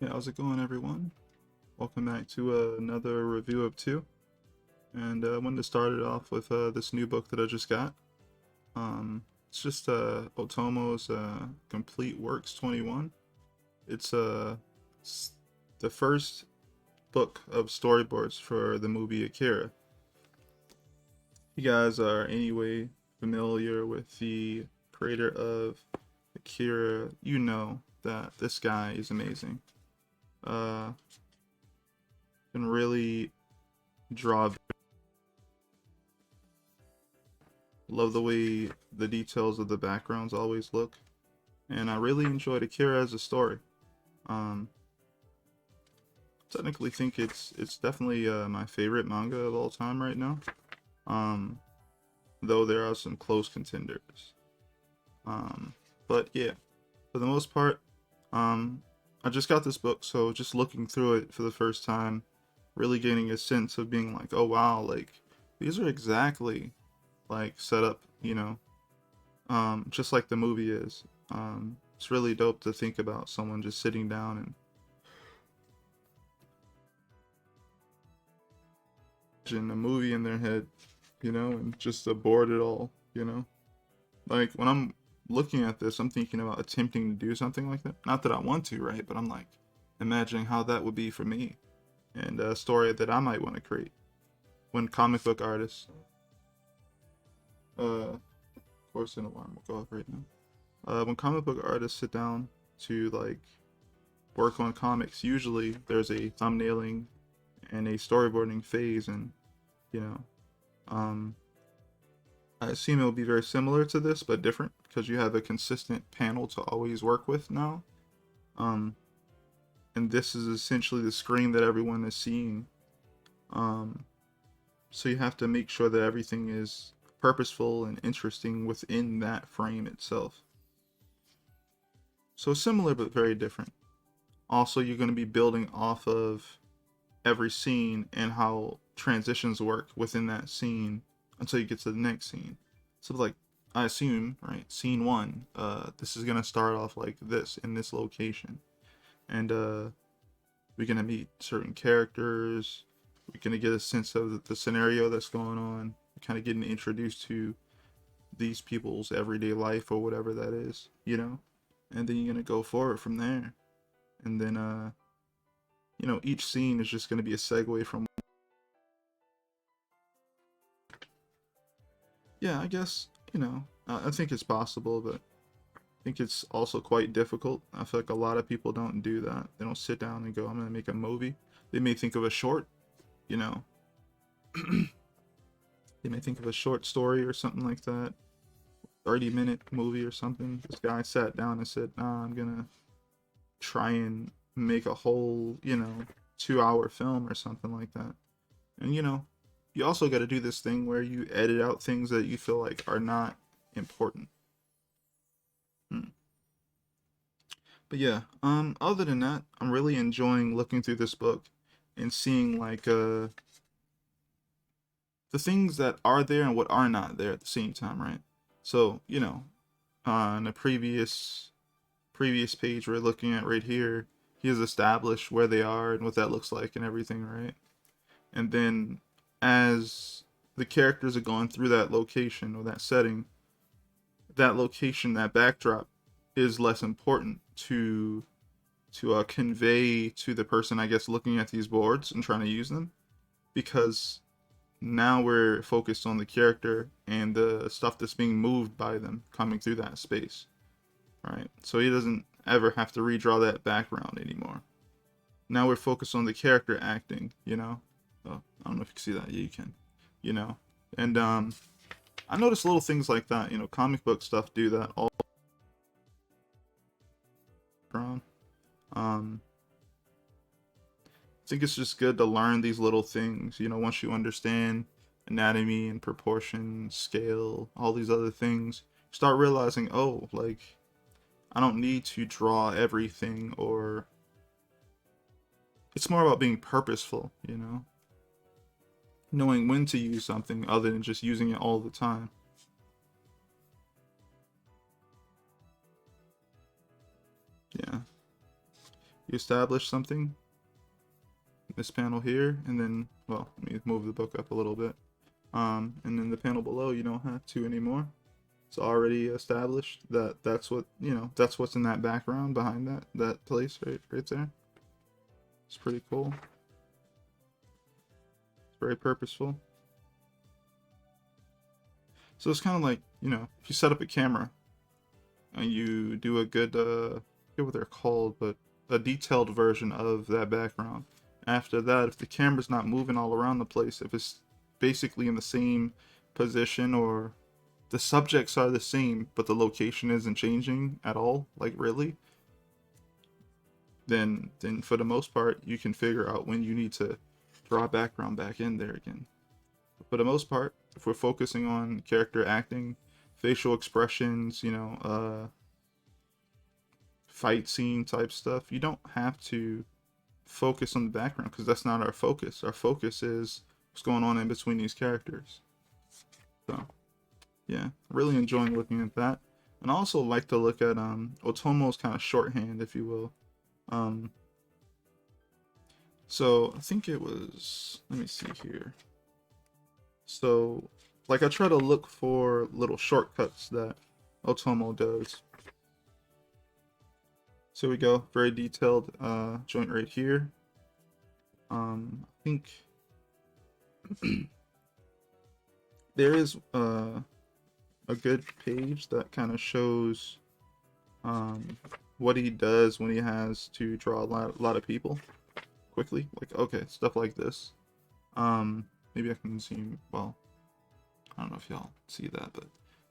Yeah, how's it going, everyone? Welcome back to another review of two. And I wanted to start it off with this new book that I just got. It's just Otomo's Complete Works 21. It's the first book of storyboards for the movie Akira. You guys are anyway familiar with the creator of Akira, you know that this guy is amazing. Uh, can really draw. Love the way the details of the backgrounds always look, and I really enjoyed Akira as a story. Um, Technically think it's definitely my favorite manga of all time right now. Um, though there are some close contenders. Um, but yeah, for the most part, um, I just got this book, so just looking through it for the first time, really getting a sense of being like, oh wow, like these are exactly like set up, just like the movie is. It's really dope to think about someone just sitting down and watching a movie in their head, and just aboard it all. Like when I'm looking at this, I'm thinking about attempting to do something like that. Not that I want to, right? But I'm like imagining how that would be for me and a story that I might want to create. When comic book artists, of course, an alarm will go off right now. When comic book artists sit down to like work on comics, usually there's a thumbnailing and a storyboarding phase, and you know, um, I assume it will be very similar to this, but different because you have a consistent panel to always work with now. Um, and this is essentially the screen that everyone is seeing. Um, so you have to make sure that everything is purposeful and interesting within that frame itself. So similar but very different. Also, you're going to be building off of every scene and how transitions work within that scene until you get to the next scene. So like I assume, right, scene one, this is gonna start off like this in this location. And we're gonna meet certain characters, we're gonna get a sense of the scenario that's going on, kind of getting introduced to these people's everyday life or whatever that is. And then you're gonna go forward from there. And then each scene is just gonna be a segue from. Yeah, I guess, I think it's possible, but I think it's also quite difficult. I feel like a lot of people don't do that. They don't sit down and go, I'm going to make a movie. They may think of a short, you know, they may think of a short story or something like that, 30-minute movie or something. This guy sat down and said, nah, I'm going to try and make a whole, 2-hour film or something like that. And, you also got to do this thing where you edit out things that you feel like are not important. Hmm. But yeah, other than that, I'm really enjoying looking through this book and seeing like the things that are there and what are not there at the same time, right? So, on the previous page we're looking at right here, he has established where they are and what that looks like and everything, right? And then as the characters are going through that location or that setting, that location, that backdrop is less important to convey to the person, I guess, looking at these boards and trying to use them, because now we're focused on the character and the stuff that's being moved by them coming through that space, right? So he doesn't ever have to redraw that background anymore. Now we're focused on the character acting. Oh, I don't know if you can see that. Yeah, you can. You know, and I notice little things like that. Comic book stuff do that all around. Um, I think it's just good to learn these little things. Once you understand anatomy and proportion, scale, all these other things, start realizing, oh, like, I don't need to draw everything, or it's more about being purposeful. Knowing when to use something other than just using it all the time. Yeah. You establish something, this panel here, and then, well, let me move the book up a little bit. And then the panel below, you don't have to anymore. It's already established that that's what, you know, that's what's in that background behind that place right there. It's pretty cool. It's very purposeful. So it's kind of like, you know, if you set up a camera and you do a good, I forget what they're called, but a detailed version of that background. After that, if the camera's not moving all around the place, if it's basically in the same position, or the subjects are the same, but the location isn't changing at all, like really, then for the most part, you can figure out when you need to draw a background back in there again. But for the most part, if we're focusing on character acting, facial expressions, you know, fight scene type stuff, you don't have to focus on the background, because that's not our focus. Our focus is what's going on in between these characters. So yeah, really enjoying looking at that. And I also like to look at Otomo's kind of shorthand, if you will. So I think it was, let me see here. So like I try to look for little shortcuts that Otomo does. So we go, very detailed joint right here. I think there is a good page that kind of shows what he does when he has to draw a lot of people quickly. Like, okay, stuff like this. Maybe I can zoom, well, I don't know if y'all see that, but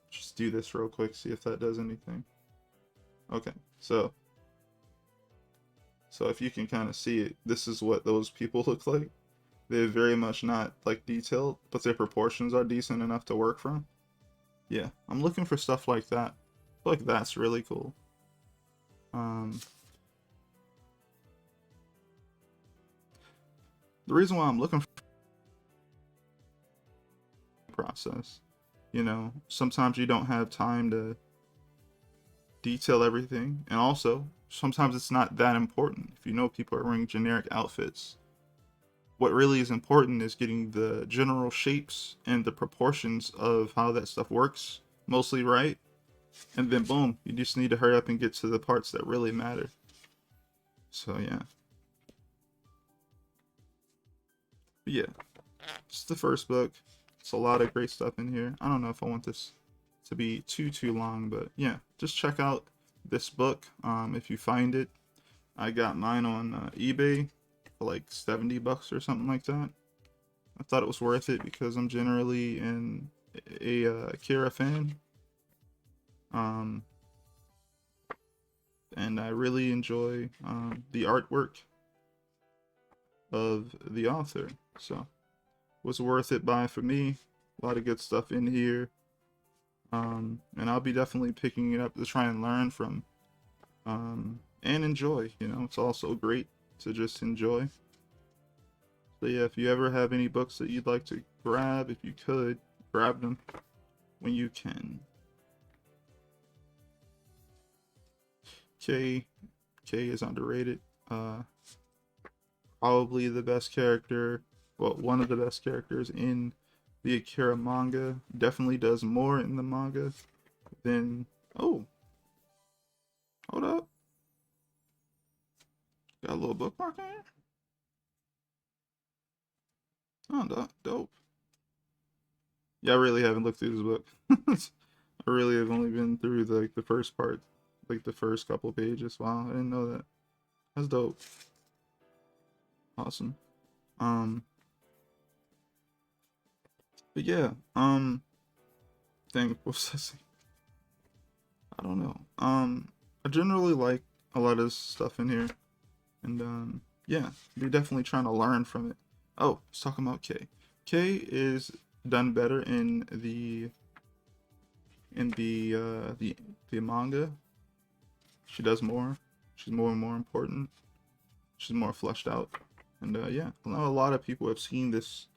just do this real quick, see if that does anything. Okay, so if you can kind of see it, this is what those people look like. They're very much not like detailed, but their proportions are decent enough to work from. Yeah, I'm looking for stuff like that. I feel like that's really cool. The reason why I'm looking for the process, you know, sometimes you don't have time to detail everything, and also sometimes it's not that important. If you know people are wearing generic outfits, what really is important is getting the general shapes and the proportions of how that stuff works mostly right, and then boom, you just need to hurry up and get to the parts that really matter. So yeah. But yeah, it's the first book. It's a lot of great stuff in here. I don't know if I want this to be too long, but yeah, just check out this book if you find it. I got mine on eBay for like 70 bucks or something like that. I thought it was worth it because I'm generally a Akira fan. And I really enjoy the artwork of the author. So was worth it buy for me. A lot of good stuff in here. And I'll be definitely picking it up to try and learn from and enjoy. You know, it's also great to just enjoy. So yeah, if you ever have any books that you'd like to grab, if you could, grab them when you can. K is underrated. Probably the best character, well, one of the best characters in the Akira manga. Definitely does more in the manga than, oh, hold up. Got a little bookmark in here? Oh, dope. Yeah, I really haven't looked through this book. I really have only been through the first part, like the first couple pages. Wow, I didn't know that. That's dope. Awesome. But yeah, what was I saying? I don't know. I generally like a lot of stuff in here, and yeah, you're definitely trying to learn from it. Oh, let's talk about K. K is done better in the manga. She does more. She's more and more important. She's more fleshed out, and yeah, I know a lot of people have seen this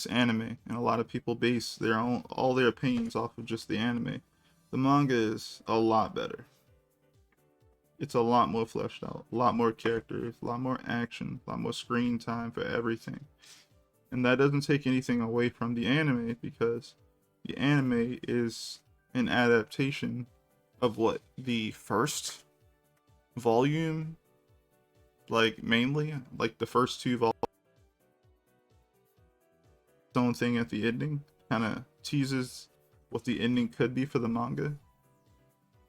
anime, and a lot of people base all their opinions off of just the anime. The manga is a lot better. It's a lot more fleshed out, a lot more characters, a lot more action, a lot more screen time for everything. And that doesn't take anything away from the anime, because the anime is an adaptation of what, the first volume, like mainly, like the first two volumes. Own thing at the ending kind of teases what the ending could be for the manga,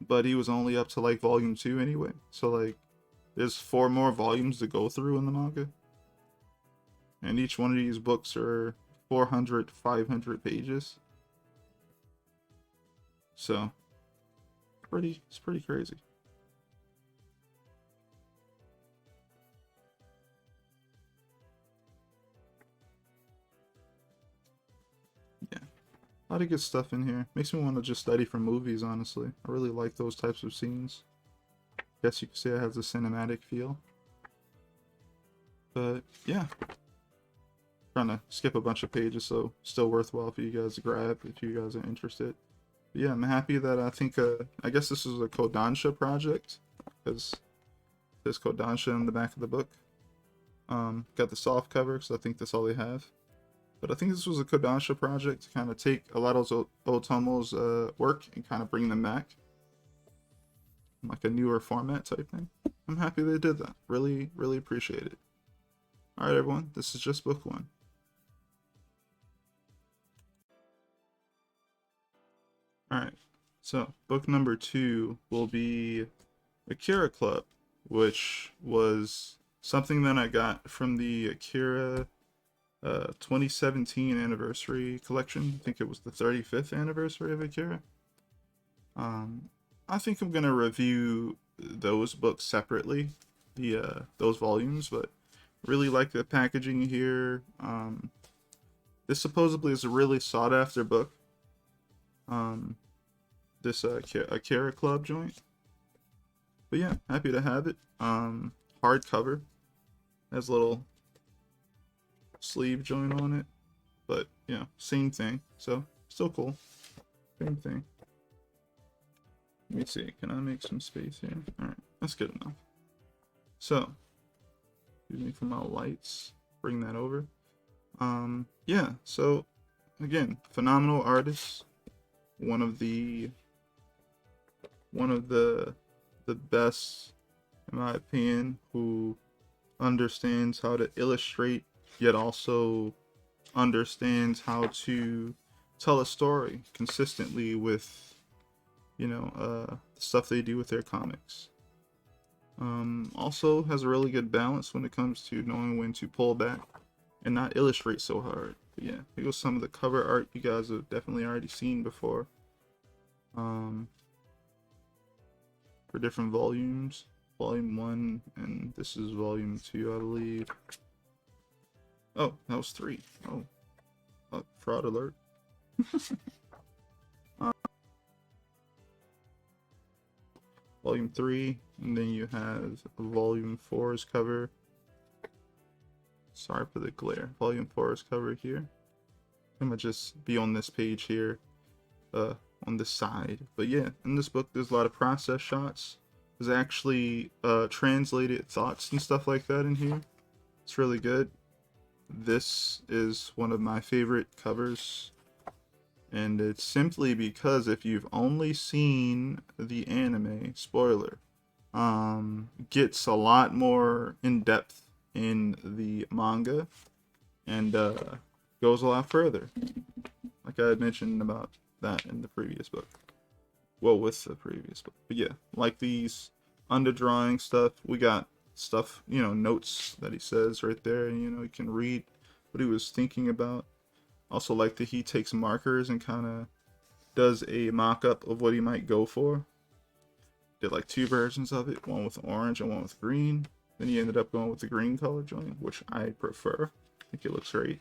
but he was only up to like volume 2 anyway, so like there's 4 more volumes to go through in the manga, and each one of these books are 400 500 pages, so it's pretty crazy. Yeah, a lot of good stuff in here. Makes me want to just study for movies, honestly. I really like those types of scenes. Guess you could say it has a cinematic feel. But yeah, trying to skip a bunch of pages, so still worthwhile for you guys to grab if you guys are interested. But yeah, I'm happy that I guess this is a Kodansha project, because there's Kodansha in the back of the book. Got the soft cover, because I think that's all they have. But I think this was a Kodansha project to kind of take a lot of Otomo's work and kind of bring them back, like a newer format type thing. I'm happy they did that. Really, really appreciate it. Alright everyone, this is just book 1. Alright, so book number 2 will be Akira Club, which was something that I got from the Akira 2017 anniversary collection. I think it was the 35th anniversary of Akira. I think I'm gonna review those books separately, those volumes, but really like the packaging here. This supposedly is a really sought after book. This Akira Club joint. But yeah, happy to have it. Hardcover. Has a little sleeve joint on it. But, you know, same thing. So, still cool. Same thing. Let me see. Can I make some space here? Alright, that's good enough. So, excuse me for my lights. Bring that over. Yeah, so, again, phenomenal artist. One of the best, in my opinion, who understands how to illustrate, yet also understands how to tell a story consistently with, you know, the stuff they do with their comics. Also has a really good balance when it comes to knowing when to pull back and not illustrate so hard. But yeah, here goes some of the cover art you guys have definitely already seen before. For different volumes. Volume 1, and this is volume 2, I believe. Oh, that was 3. Oh, fraud alert. Volume 3, and then you have Volume 4's cover. Sorry for the glare. Volume 4's cover here. I'm gonna just be on this page here, on this side. But yeah, in this book, there's a lot of process shots. There's actually translated thoughts and stuff like that in here. It's really good. This is one of my favorite covers, and it's simply because if you've only seen the anime, spoiler, gets a lot more in depth in the manga, and goes a lot further, like I had mentioned about that in the previous book. Well, with the previous book. But yeah, like these underdrawing stuff, we got stuff, you know, notes that he says right there, and you know, you can read what he was thinking about. Also like that he takes markers and kind of does a mock-up of what he might go for. Did like 2 versions of it, one with orange and one with green. Then he ended up going with the green color joint, which I prefer. I think it looks great.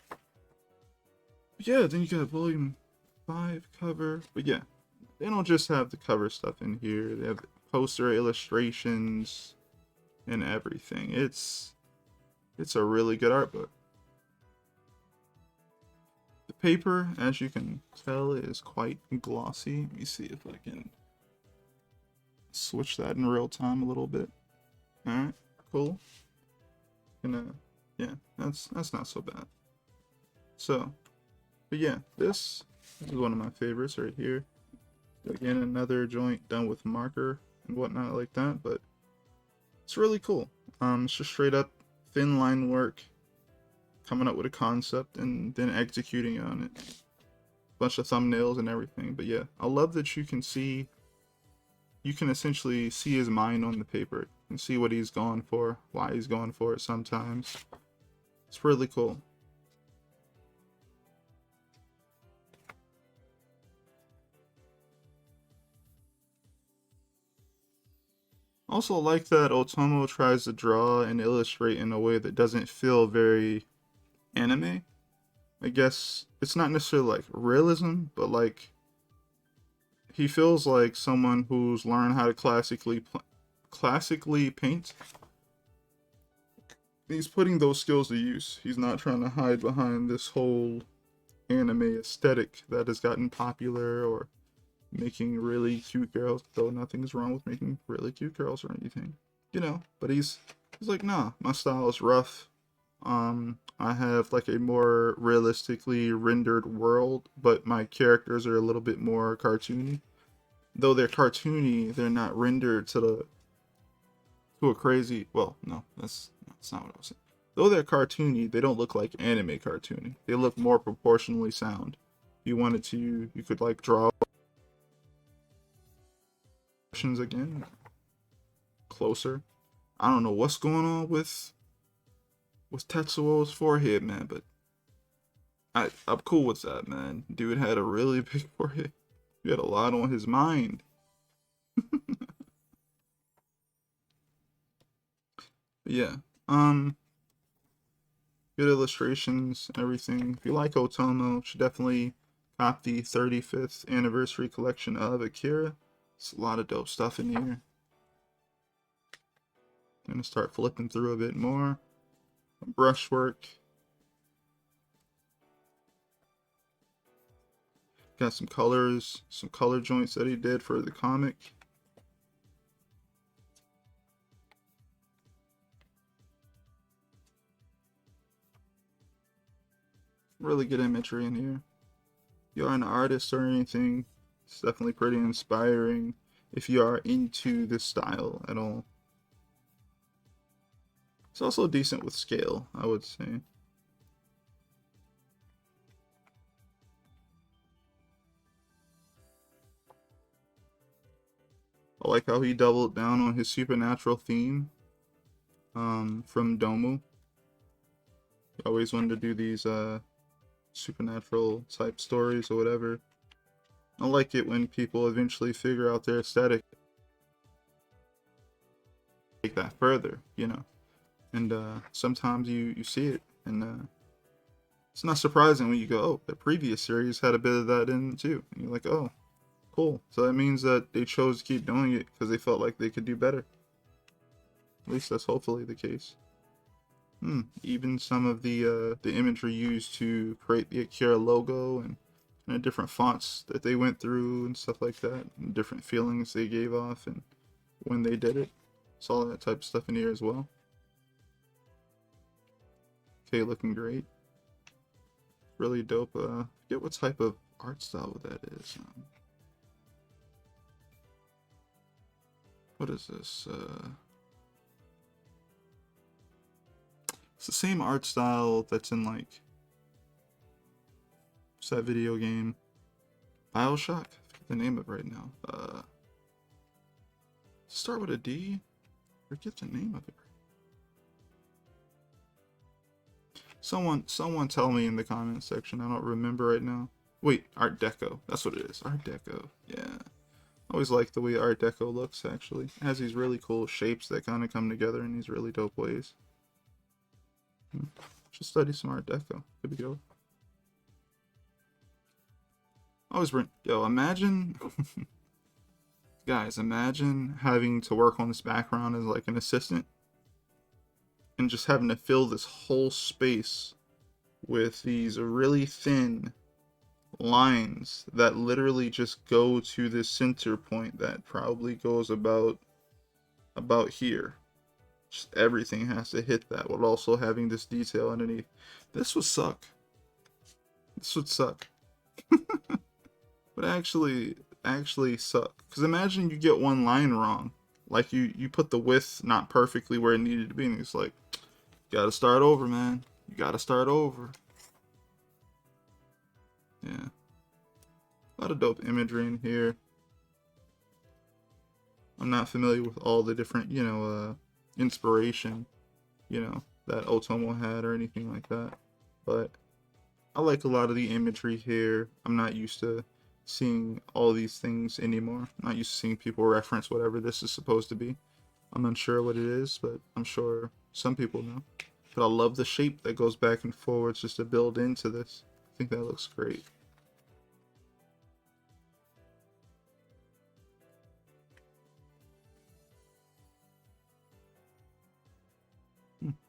But yeah, then you got volume 5 cover. But yeah, they don't just have the cover stuff in here. They have poster illustrations and everything. It's a really good art book. The paper, as you can tell, is quite glossy. Let me see if I can switch that in real time a little bit. All right, cool. And yeah, that's not so bad. So, but yeah, this is one of my favorites right here. Again, another joint done with marker and whatnot like that, but it's really cool. It's just straight up thin line work, coming up with a concept and then executing on it. Bunch of thumbnails and everything. But yeah, I love that you can essentially see his mind on the paper and see what he's going for, why he's going for it sometimes. It's really cool. Also like that Otomo tries to draw and illustrate in a way that doesn't feel very anime. I guess it's not necessarily like realism, but like he feels like someone who's learned how to classically paint. He's putting those skills to use. He's not trying to hide behind this whole anime aesthetic that has gotten popular, or making really cute girls, though nothing's wrong with making really cute girls or anything, you know. But he's like, nah, my style is rough. I have like a more realistically rendered world, but my characters are a little bit more cartoony. Though they're cartoony, they're not rendered to a crazy. Well, no, that's not what I was saying. Though they're cartoony, they don't look like anime cartoony. They look more proportionally sound. If you wanted to, you could like draw again closer. I don't know what's going on with Tetsuo's forehead, man, but I'm cool with that, man. Dude had a really big forehead. He had a lot on his mind. Yeah. Good illustrations, everything. If you like Otomo, you should definitely cop the 35th anniversary collection of Akira. It's a lot of dope stuff in here. I'm gonna start flipping through a bit more. Brushwork. Got some colors, some color joints that he did for the comic. Really good imagery in here. If you are an artist or anything, it's definitely pretty inspiring if you are into this style at all. It's also decent with scale, I would say. I like how he doubled down on his supernatural theme from Domu. He always wanted to do these supernatural type stories or whatever. I like it when people eventually figure out their aesthetic, take that further, you know. And sometimes you see it, and it's not surprising when you go, oh, the previous series had a bit of that in it too. And you're like, oh, cool. So that means that they chose to keep doing it because they felt like they could do better. At least that's hopefully the case. Even some of the imagery used to create the Akira logo, and different fonts that they went through and stuff like that, and different feelings they gave off and when they did it. Saw that type of stuff in here as well. Okay, looking great. Really dope. Forget what type of art style that is. What is this? It's the same art style that's in like, what's that video game? BioShock? I forget the name of it right now. Start with a D? Forget the name of it. Someone tell me in the comment section. I don't remember right now. Wait, Art Deco. That's what it is. Art Deco. Yeah. I always like the way Art Deco looks, actually. It has these really cool shapes that kind of come together in these really dope ways. Should study some Art Deco. Here we go. Always bring. Yo, imagine. Guys, imagine having to work on this background as like an assistant, and just having to fill this whole space with these really thin lines that literally just go to this center point that probably goes about here. Just everything has to hit that while also having this detail underneath. This would suck. This would suck. But actually suck. Because imagine you get one line wrong. Like you put the width not perfectly where it needed to be, and it's like, you gotta start over, man. You gotta start over. Yeah. A lot of dope imagery in here. I'm not familiar with all the different, inspiration, that Otomo had or anything like that. But I like a lot of the imagery here. I'm not used to seeing all these things anymore. I'm not used to seeing people reference whatever this is supposed to be. I'm unsure what it is, but I'm sure some people know. But I love the shape that goes back and forwards just to build into this. I think that looks great.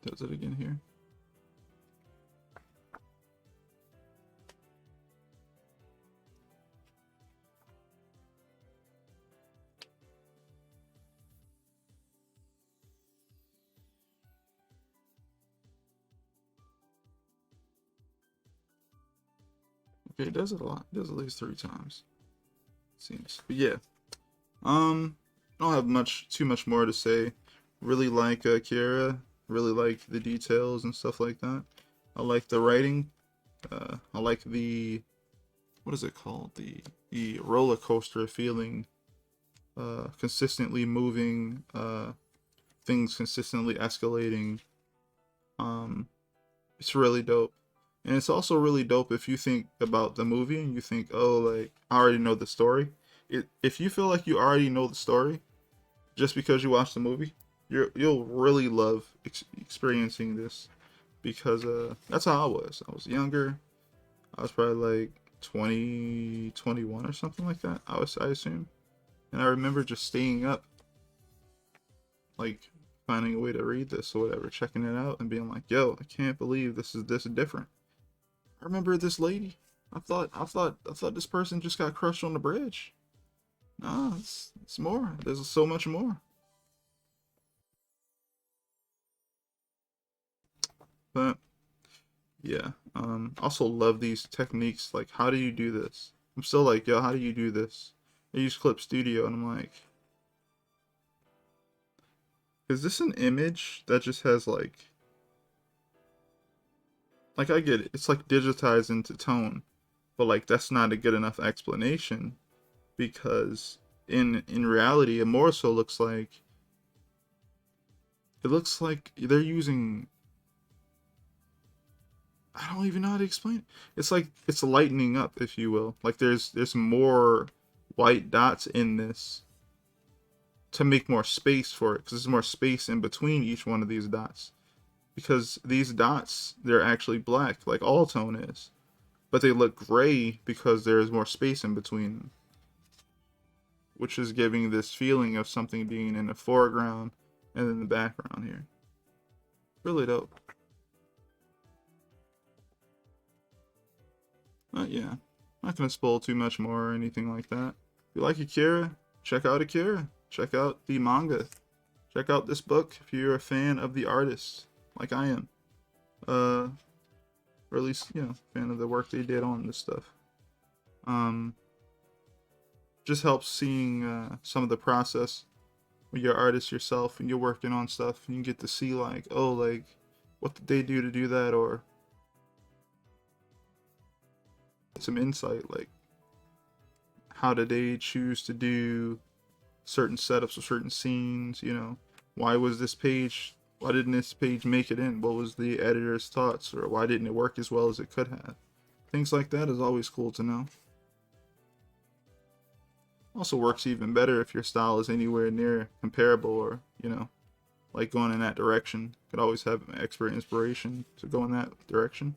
Does it again here. Okay, it does it a lot. It does at least 3 times. Seems. But yeah. I don't have too much more to say. Really like Akira. Really like the details and stuff like that. I like the writing. I like the, what is it called? The roller coaster feeling. Consistently moving. Things consistently escalating. Um, it's really dope. And it's also really dope if you think about the movie and you think, oh, like, I already know the story. If you feel like you already know the story just because you watched the movie, you'll really love experiencing this, because that's how I was. I was younger. I was probably like 20, 21 or something like that. I assume. And I remember just staying up, like finding a way to read this or whatever, checking it out and being like, yo, I can't believe this is this different. I remember this lady. I thought this person just got crushed on the bridge. No, it's more. There's so much more. But yeah, also love these techniques. Like, how do you do this? I'm still like, yo, how do you do this? I use Clip Studio, and I'm like, is this an image that just has like I get it. It's like digitized into tone, but like that's not a good enough explanation, because in reality, it more so looks like they're using, I don't even know how to explain it. It's like it's lightening up, if you will. Like there's more white dots in this to make more space for it, because there's more space in between each one of these dots. Because these dots, they're actually black, like all tone is, but they look gray because there is more space in between them, which is giving this feeling of something being in the foreground and in the background here. Really dope. But yeah, I'm not gonna spoil too much more or anything like that. If you like Akira, check out Akira. Check out the manga. Check out this book if you're a fan of the artist, like I am. Uh, or at least, fan of the work they did on this stuff. Um, just helps seeing some of the process when you're an artist yourself and you're working on stuff, and you get to see like, oh, like, what did they do to do that, or some insight, like how did they choose to do certain setups or certain scenes, why didn't this page make it in, what was the editor's thoughts, or why didn't it work as well as it could have. Things like that is always cool to know. Also works even better if your style is anywhere near comparable, or like going in that direction. Could always have expert inspiration to go in that direction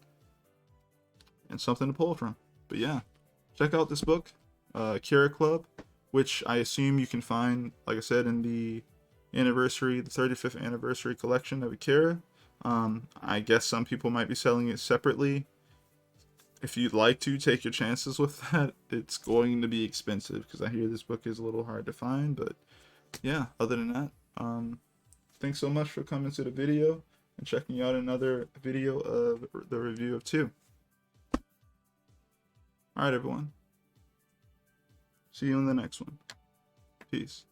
and something to pull from. But yeah, check out this book, Akira Club, which I assume you can find, like I said, in the 35th anniversary collection of Akira. I guess some people might be selling it separately. if you'd like to take your chances with that, it's going to be expensive because I hear this book is a little hard to find. But yeah, other than that, thanks so much for coming to the video and checking out another video of the review of 2. All right, everyone. See you in the next one. Peace.